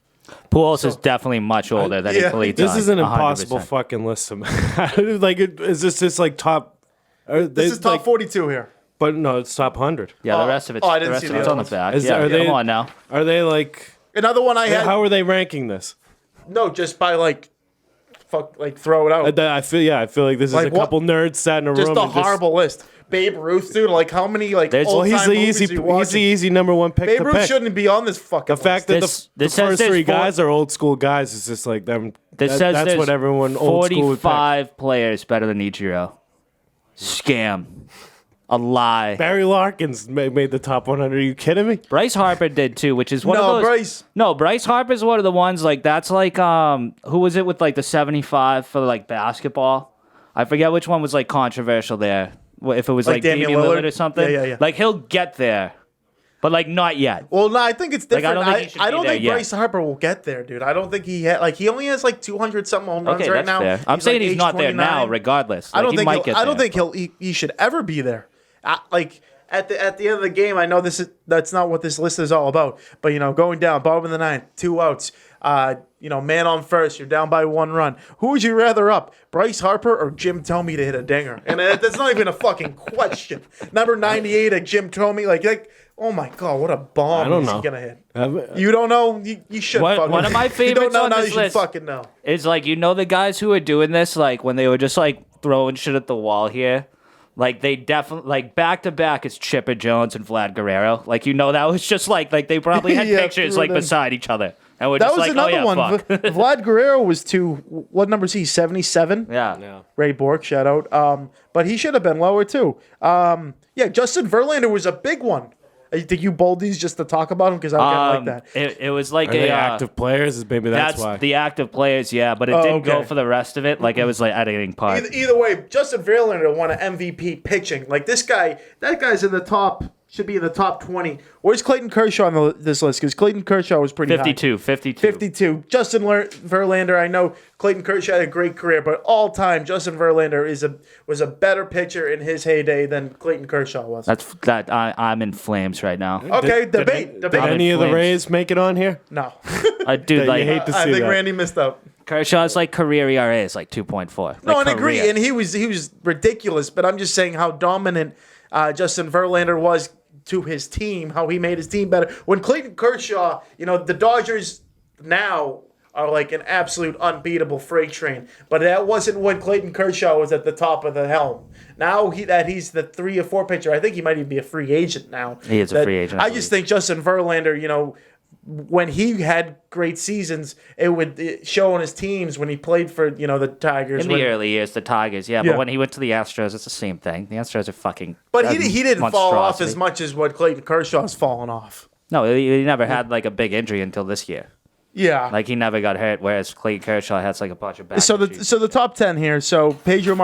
Pujols is definitely much older than he believes. This is an impossible fucking list. Is this just like top? This is top 42 here. But no, it's top 100. Yeah, the rest of it's on the back. Come on now. Are they like another one I had? How are they ranking this? No, just by throw it out. I feel like this is a couple nerds sat in a room. Just a horrible list. Babe Ruth, dude. Like how many he's the easy number 1 pick. Babe Ruth shouldn't be on this fucking. The fact that the first 3 guys are old school guys is just like them. That's what everyone old school would pick. 45 players better than Ichiro. Scam. A lie. Barry Larkins made the top 100. Are you kidding me? Bryce Harper did too, which is one of those. Bryce Harper's one of the ones that's like who was it with like the 75 for like basketball? I forget which one was like controversial there. If it was like Damian Lillard or something. Yeah. Like he'll get there, but like not yet. Well, no, I think it's different. I don't think Bryce Harper will get there, dude. I don't think he only has like 200 something home runs right now. Fair. I'm saying he's not 29. There now, regardless. I don't think he should ever be there. At the end of the game, I know that's not what this list is all about. But going down, bottom of the 9th, 2 outs. Man on first, you're down by 1 run. Who would you rather up, Bryce Harper or Jim Thome to hit a dinger? And that's not even a fucking question. Number 98 at Jim Thome, like oh my god, what a bomb! I don't know. He's gonna hit. You don't know? You should. One of my favorites on this list fucking know. Is the guys who are doing this, like when they were just like throwing shit at the wall here. Like, they definitely, back-to-back is Chipper Jones and Vlad Guerrero. That was just, they probably had pictures, beside each other. And we're just another one. Fuck. Vlad Guerrero was what number is he, 77? Yeah. Ray Bork, shout out. But he should have been lower, too. Justin Verlander was a big one. Did you bold these just to talk about him? Because I don't like that. It was like active players. Maybe that's why. The active players, yeah, but it didn't go for the rest of it. It was editing part. Either way, Justin Verlander won an MVP pitching. That guy's in the top. Should be in the top 20. Where's Clayton Kershaw on this list? Because Clayton Kershaw was pretty 52, high. 52. Justin Verlander, I know Clayton Kershaw had a great career, but all time, Justin Verlander was a better pitcher in his heyday than Clayton Kershaw was. I'm in flames right now. Okay, debate. Did any of the Rays make it on here? No. I hate to see I think that. Randy missed out. Kershaw's career ERA is 2.4. No, I agree, and he was ridiculous. But I'm just saying how dominant Justin Verlander was to his team, how he made his team better. When Clayton Kershaw, the Dodgers now are like an absolute unbeatable freight train. But that wasn't when Clayton Kershaw was at the top of the helm. Now he's the 3 or 4 pitcher. I think he might even be a free agent now. He is a free agent. I just think Justin Verlander, when he had great seasons, it would show on his teams when he played for, the Tigers. In the early years, the Tigers, yeah. But when he went to the Astros, it's the same thing. The Astros are fucking. But he didn't fall off as much as what Clayton Kershaw's fallen off. No, he never had like a big injury until this year. Yeah. Like he never got hurt, whereas Clayton Kershaw has like a bunch of back issues. So the top 10 here. So Pedro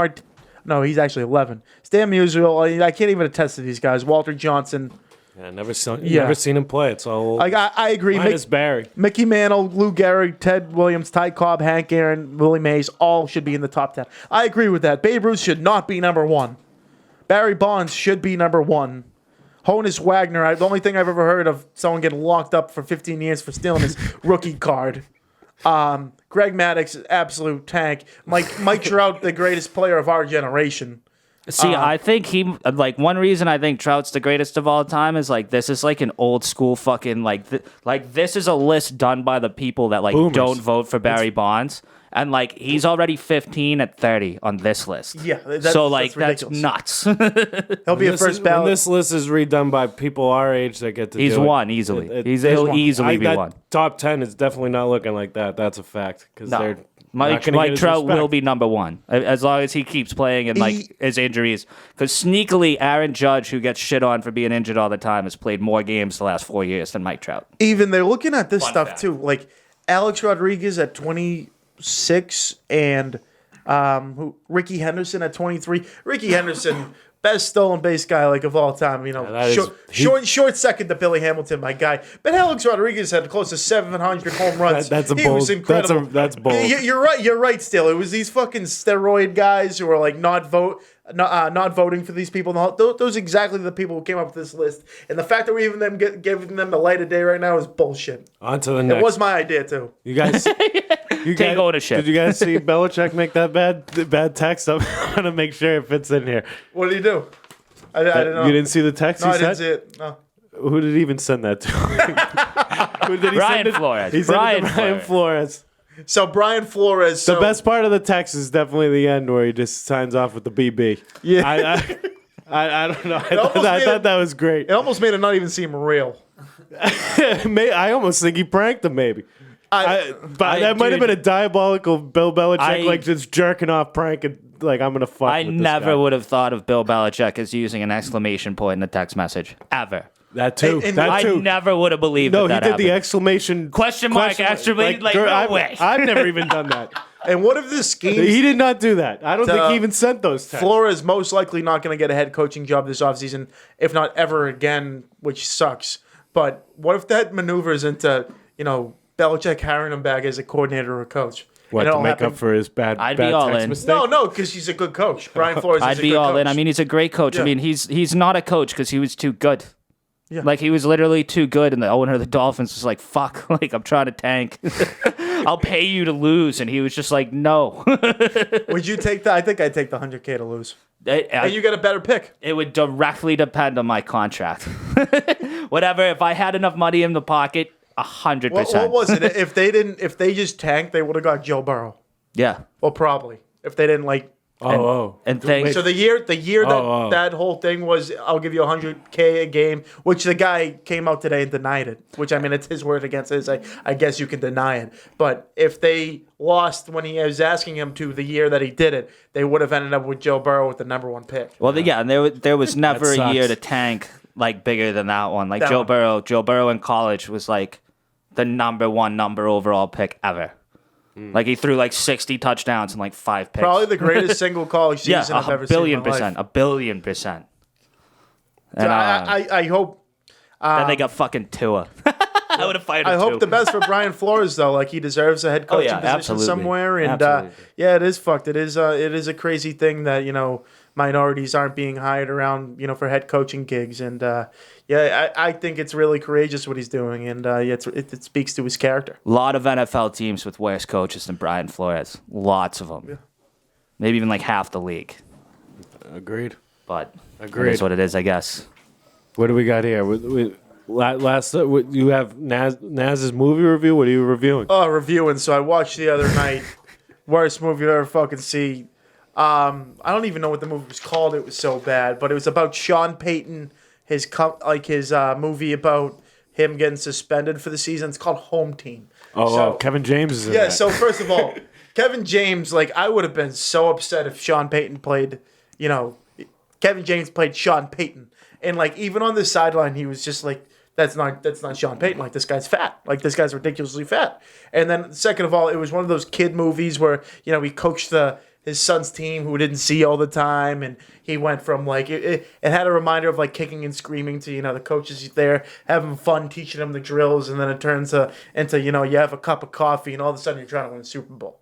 no, he's actually 11. Stan Musial, I can't even attest to these guys. Walter Johnson. Yeah, never seen him play. It's all. I agree. Minus Barry. Mickey Mantle, Lou Gehrig, Ted Williams, Ty Cobb, Hank Aaron, Willie Mays, all should be in the top 10. I agree with that. Babe Ruth should not be number 1. Barry Bonds should be number 1. Honus Wagner, the only thing I've ever heard of someone getting locked up for 15 years for stealing his rookie card. Greg Maddux, absolute tank. Mike Trout, the greatest player of our generation. See, I think one reason I think Trout's the greatest of all time is this is like an old school fucking this is a list done by the people that Boomers. Don't vote for Barry Bonds. And he's already 15 at 30 on this list. Yeah, that's nuts. He'll be a first ballot. When this list is redone by people our age that get to He's do it. one easily. He'll easily be one. Top 10 is definitely not looking like that. That's a fact. Because they're Mike Trout will be number 1 as long as he keeps playing and his injuries. Because sneakily, Aaron Judge, who gets shit on for being injured all the time, has played more games the last 4 years than Mike Trout. Even they're looking at this Fun stuff fact. too. Like Alex Rodriguez at 26 and Ricky Henderson at 23. Ricky Henderson, best stolen base guy of all time. Short second to Billy Hamilton, my guy. But Alex Rodriguez had close to 700 home runs. He was incredible. That's bold. You're right. You're right. Still, it was these fucking steroid guys who were not voting for these people. Those are exactly the people who came up with this list. And the fact that we're even giving them the light of day right now is bullshit. On to the next. It was my idea too. You guys. Take ownership. Did you guys see Belichick make that bad text? I'm going to make sure it fits in here. What did he do? I didn't know. You didn't see the text No, he I didn't sent? see it. No. Who did he even send that to? Who did he Brian send it? Flores. He sent it to Brian Flores. So Brian Flores. The best part of the text is definitely the end where he just signs off with the BB. Yeah. I don't know. I thought that was great. It almost made it not even seem real. I almost think he pranked him, maybe. That might have been a diabolical Bill Belichick, just jerking off prank and I'm gonna fuck. I with this never guy. would have thought of Bill Belichick as using an exclamation point in a text message ever. That too. And that too. I never would have believed No, that he did happened. the exclamation Question mark, exclamation, no way. I've never even done that. And what if this scheme? He did not do that. I don't think he even sent those texts. Flores most likely not going to get a head coaching job this offseason, if not ever again, which sucks. But what if that maneuvers into Belichick hiring him back as a coordinator or a coach? What, to make up for his bad be all text in. mistake? No, because he's a good coach. Brian Flores is I'd a be good all coach. in. I mean, he's a great coach. Yeah. I mean, he's not a coach because he was too good. Yeah. He was literally too good, and the owner of the Dolphins was like, "Fuck!" I'm trying to tank. I'll pay you to lose, and he was just like, "No." Would you take that? I think I'd take the $100K to lose. And you get a better pick. It would directly depend on my contract. Whatever. If I had enough money in the pocket, 100%. What was it? If they just tanked, they would have got Joe Burrow. Yeah. Well, probably if they didn't And things. So the year that whole thing was, I'll give you $100K a game, which the guy came out today and denied it. Which, I mean, it's his word against his. I guess you can deny it. But if they lost when he was asking him to the year that he did it, they would have ended up with Joe Burrow with the number 1 pick. Well, yeah, and there was never a sucks. year to tank bigger than that one. That Joe one. Burrow. Joe Burrow in college was the number 1 overall pick ever. He threw 60 touchdowns and 5 picks. Probably the greatest single college season I've ever seen in my life. A billion percent. And So I hope. then they got fucking Tua. I would have fired him I hope too. the best for Brian Flores though. He deserves a head coaching position absolutely. somewhere. And Absolutely. yeah, it is fucked. It is a crazy thing that minorities aren't being hired around for head coaching gigs. And I think it's really courageous what he's doing. And it speaks to his character. A lot of NFL teams with worse coaches than Brian Flores. Lots of them. Yeah. Maybe even half the league. Agreed. But Agreed. it is what it is, I guess. What do we got here? Last, you have Nazz's movie review. What are you reviewing? Reviewing. So I watched the other night. Worst movie I've ever fucking seen. I don't even know what the movie was called. It was so bad, but it was about Sean Payton, his movie about him getting suspended for the season. It's called Home Team. Kevin James is in yeah. that. So first of all, Kevin James, I would have been so upset if Sean Payton played. Kevin James played Sean Payton, and even on the sideline, he was just like, That's not Sean Payton. This guy's fat. This guy's ridiculously fat. And then second of all, it was one of those kid movies where he coached his son's team who didn't see all the time, and he went from it had a reminder of kicking and screaming to the coaches there having fun teaching them the drills, and then it turns into you have a cup of coffee and all of a sudden you're trying to win a Super Bowl.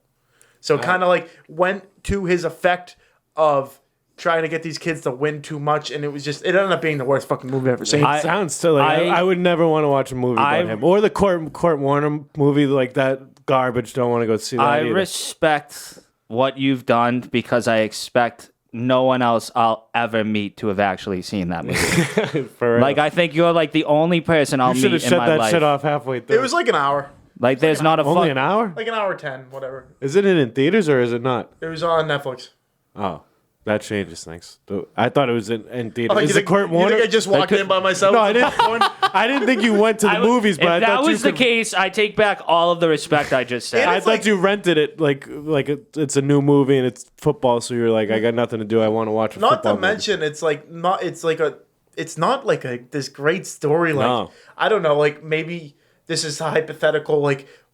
So kind of went to his effect of trying to get these kids to win too much, and it ended up being the worst fucking movie I've ever seen. It sounds silly. I would never want to watch a movie about him. Or the Kurt Warner movie like that garbage. Don't want to go see that either. Respect what you've done because I expect no one else I'll ever meet to have actually seen that movie. For real. I think you're the only person I'll meet in my life. You should have shut that shit off halfway through. It was an hour. There's not a only an hour? An hour 10, whatever. Is it in theaters or is it not? It was on Netflix. Oh. That changes things. I thought it was in theaters. Is it Kurt Warner? You think I just walked in by myself? No, I didn't. I didn't think you went to the movies, but if I thought that was the case, I take back all of the respect I just said. I thought you rented it it's a new movie and it's football, so you're I got nothing to do. I want to watch a football movie. Not to mention, it's not this great story. No. I don't know. Maybe this is hypothetical.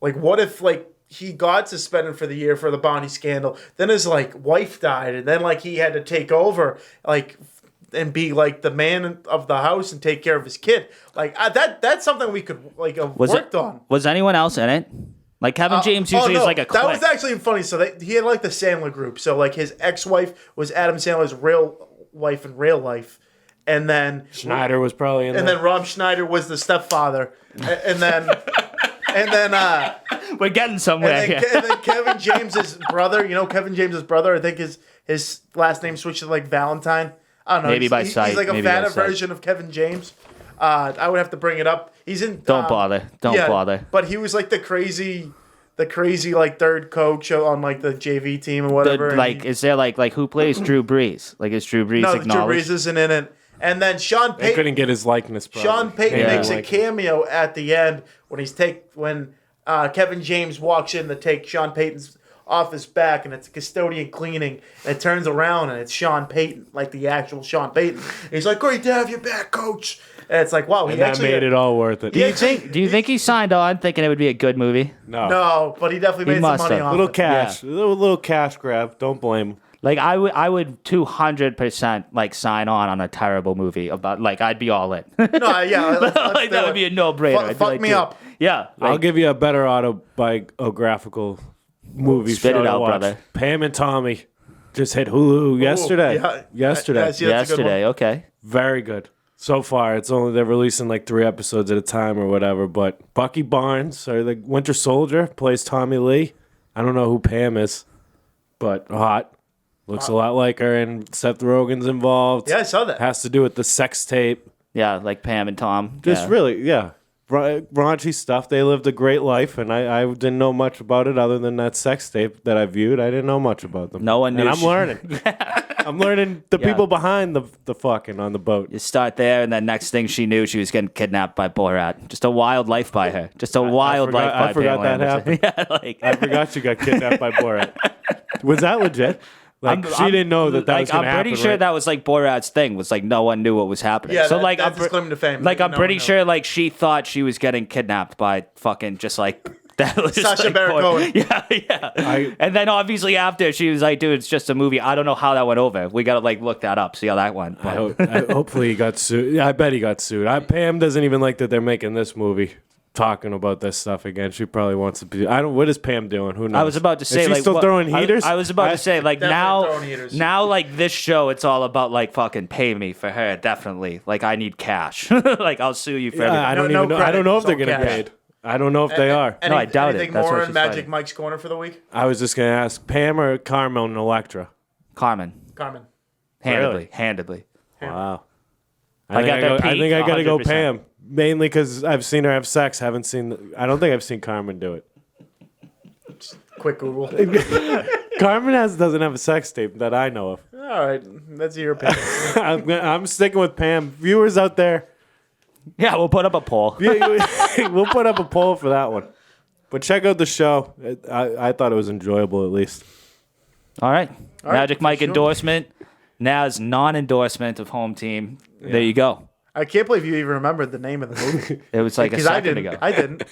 What if he got suspended for the year for the Bonnie scandal. Then his wife died, and then he had to take over and be the man of the house and take care of his kid. That's something we could have worked on. Was anyone else in it? Kevin James usually is a clique. That was actually funny. So he had the Sandler group. So his ex-wife was Adam Sandler's real wife in real life. And then Schneider was probably in there. And then Rob Schneider was the stepfather. And then we're getting somewhere. And then Kevin James's brother, Kevin James's brother, I think his last name switched to Valentine. I don't know. Maybe by sight. He's a fatter version of Kevin James. I would have to bring it up. He's in. Don't bother. Don't bother. But he was the crazy third coach on the JV team or whatever. Is there who plays Drew Brees? Is Drew Brees acknowledged? No, Drew Brees isn't in it. And then Sean Payton. They couldn't get his likeness. Probably. Sean Payton makes a cameo at the end when Kevin James walks in to take Sean Payton's off his back, and it's a custodian cleaning, and it turns around and it's Sean Payton, the actual Sean Payton. And he's great to have you back, coach. And it's wow, he actually made it all worth it. Do you think he signed on thinking it would be a good movie? No, but he definitely made some money off it. Little cash grab. Don't blame him. I would 200% sign on a terrible movie about I'd be all in. No, yeah, let's that would be a no-brainer. Fuck me up. Yeah, I'll give you a better autobiographical movie. Spit it out, brother. Pam and Tommy just hit Hulu yesterday. Yesterday. Yesterday. Okay. Very good. So far, they're releasing 3 episodes at a time or whatever. But Bucky Barnes, or the Winter Soldier, plays Tommy Lee. I don't know who Pam is, but hot. Looks a lot like her, and Seth Rogen's involved. Yeah, I saw that. Has to do with the sex tape. Yeah, Pam and Tom. Just really, raunchy stuff. They lived a great life, and I didn't know much about it other than that sex tape that I viewed. I didn't know much about them. No one knew. And I'm learning. I'm learning the people behind the fucking on the boat. You start there, and then next thing she knew, she was getting kidnapped by Borat. Just a wild life by her. Just a wild life by I forgot Pamela that Anderson. happened. I forgot she got kidnapped by Borat. Was that legit? She didn't know that was going to happen. I'm pretty sure that was Borat's thing. Was no one knew what was happening. Yeah, so that's his claim to fame. I'm pretty sure she thought she was getting kidnapped by fucking just that was Sacha Baron Cohen. Yeah. And then obviously after she was dude, it's just a movie. I don't know how that went over. We gotta look that up, see how that went. Hopefully he got sued. Yeah, I bet he got sued. Pam doesn't even like that they're making this movie. Talking about this stuff again. She probably wants to be. What is Pam doing? Who knows? I was about to say, is she still throwing heaters? I was about to say, now, this show, it's all about fucking pay me for her. Definitely, I need cash. I'll sue you for everything. I don't know if they're getting paid. I don't know if they are. No, I doubt it. Anything That's more what in Magic fighting. Mike's corner for the week? I was just gonna ask Pam or Carmel and Electra. Carmen. Handedly. Handedly. Wow. I think I gotta go 100%. Pam. mainly because I've seen her have sex. I don't think I've seen Carmen do it. Quick Google. Carmen doesn't have a sex tape that I know of. All right, that's your opinion. I'm sticking with Pam. Viewers out there, Yeah, we'll put up a poll. we'll put up a poll for that one. But check out the show. I thought it was enjoyable, at least. All right. Magic Mike sure. endorsement. Naz non-endorsement of home team. There you go. I can't believe you even remembered the name of the movie. It was like a 'Cause second ago. I didn't.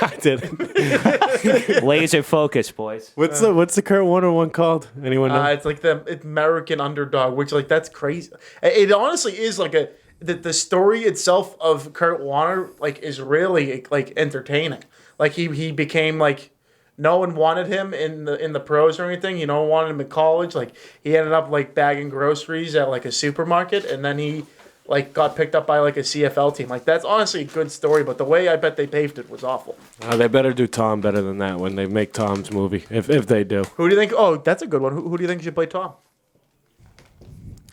I did. Laser focus, boys. What's the Kurt Warner one called? Anyone know? It's like the American Underdog, which like that's crazy. It honestly is like the story itself of Kurt Warner like is really like entertaining. Like he became like no one wanted him in the pros or anything. No one wanted him in college. Like he ended up like bagging groceries at like a supermarket, and then he like got picked up by like a CFL team. Like that's honestly a good story, but the way I bet they paved it was awful. They better do Tom better than that when they make Tom's movie. If they do, Who do you think? Oh, that's a good one. Who do you think should play Tom?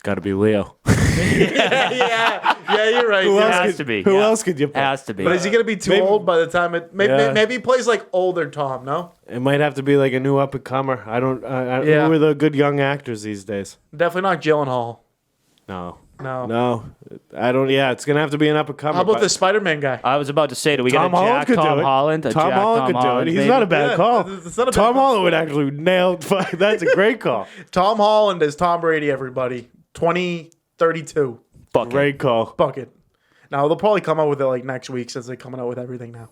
got to be Leo. yeah, you're right. Who Yeah. else Has could- to be. Who yeah. else could you put? Has to be. But is he gonna be too Maybe- old by the time it? Maybe, Yeah. maybe he plays like older Tom. No, It might have to be like a new up and comer. I don't. Yeah. Who are the good young actors these days? definitely not Gyllenhaal. No. No. No, I don't. Yeah, it's gonna have to be an up and comer. How about the Spider-Man guy? I was about to say, do we Tom get a Holland Jack could Tom do it. Holland? Tom Holland could do it. He's maybe? not a bad Yeah, call. it's not a bad Tom call. Holland would actually nail. That's a great call. Tom Holland is Tom Brady. Everybody, 2032 Bucket. Great call. bucket. Now they'll probably come out with it like next week since they're coming out with everything now.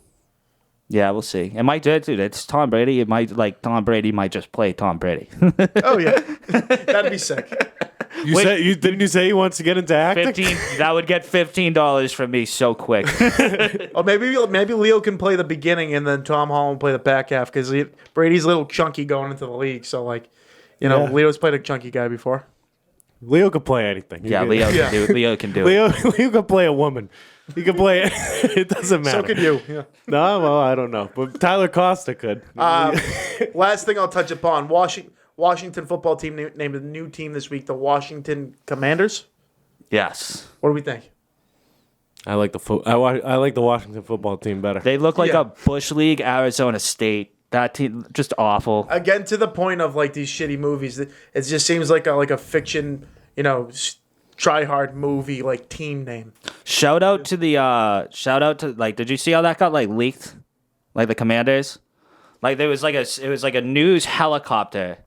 Yeah, we'll see. It might do it, dude. It's Tom Brady. It might Tom Brady might just play Tom Brady. Oh yeah, that'd be sick. Didn't you say he wants to get into acting? 15. That would get $15 from me so quick. Or maybe Leo can play the beginning and then Tom Holland play the back half because Brady's a little chunky going into the league. So like, Yeah. Leo's played a chunky guy before. Leo could play anything. Yeah, Leo Yeah. can do it. Leo can do it. Leo could play a woman. He could play it. It doesn't matter. So could you. Yeah. No, well, I don't know. But Tyler Costa could. Last thing I'll touch upon: Washington football team named a new team this week, the Washington Commanders. Yes. What do we think? I like I like the Washington football team better. They look like Yeah. a Bush League, Arizona State. That team, just awful. Again, to the point of like these shitty movies, it just seems like a fiction, try hard movie like team name. Shout out to like, did you see how that got like leaked? Like the Commanders? Like it was like a news helicopter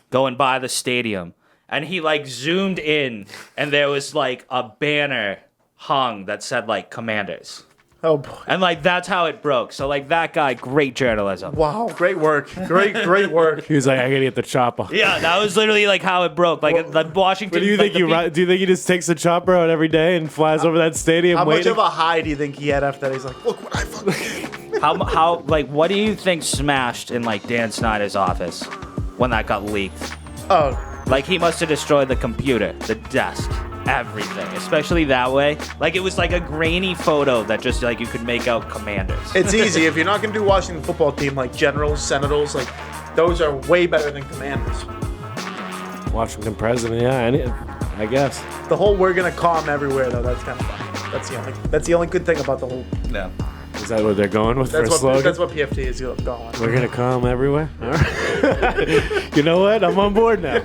going by the stadium, and he like zoomed in, and there was like a banner hung that said like Commanders. Oh boy! And like that's how it broke. So like that guy, great journalism. Wow, great work, great work. He was like, I gotta get the chopper. Yeah, that was literally like how it broke. Like the Washington. What do you think? Do you think he just takes the chopper out every day and flies over that stadium? How much waiting? of a high do you think he had after that? He's like, look what I fucking. How like what do you think smashed in like Dan Snyder's office when that got leaked? Oh, Like he must have destroyed the computer, the desk, everything. Especially that way. Like it was like a grainy photo that just like you could make out Commanders. it's easy if you're not gonna do Washington football team like Generals, Senators, like those are way better than Commanders. Washington president, yeah, I guess. The whole "we're gonna calm everywhere" though, that's kind of fun. That's the only good thing about the whole. No. Is that what they're going with for a That's slogan? what PFT is going. We're gonna come everywhere. All right. You know what? I'm on board now.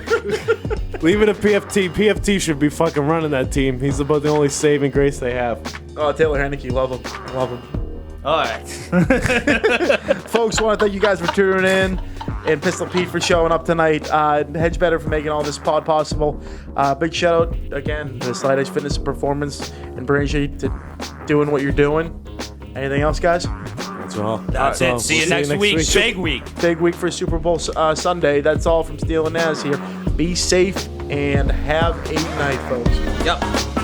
Leave it at PFT. PFT should be fucking running that team. He's about the only saving grace they have. Oh, Taylor Heineke, love him. All right. Folks, want to thank you guys for tuning in, and Pistol Pete for showing up tonight. Hedge Better for making all this pod possible. Big shout out again to Slide Edge Fitness and Performance and Braintree to doing what you're doing. Anything else, guys? That's all. That's it. Well, See you we'll next week. Big week. Big week for Super Bowl Sunday. That's all from Steele Nazz here. Be safe and have a night, folks. Yep.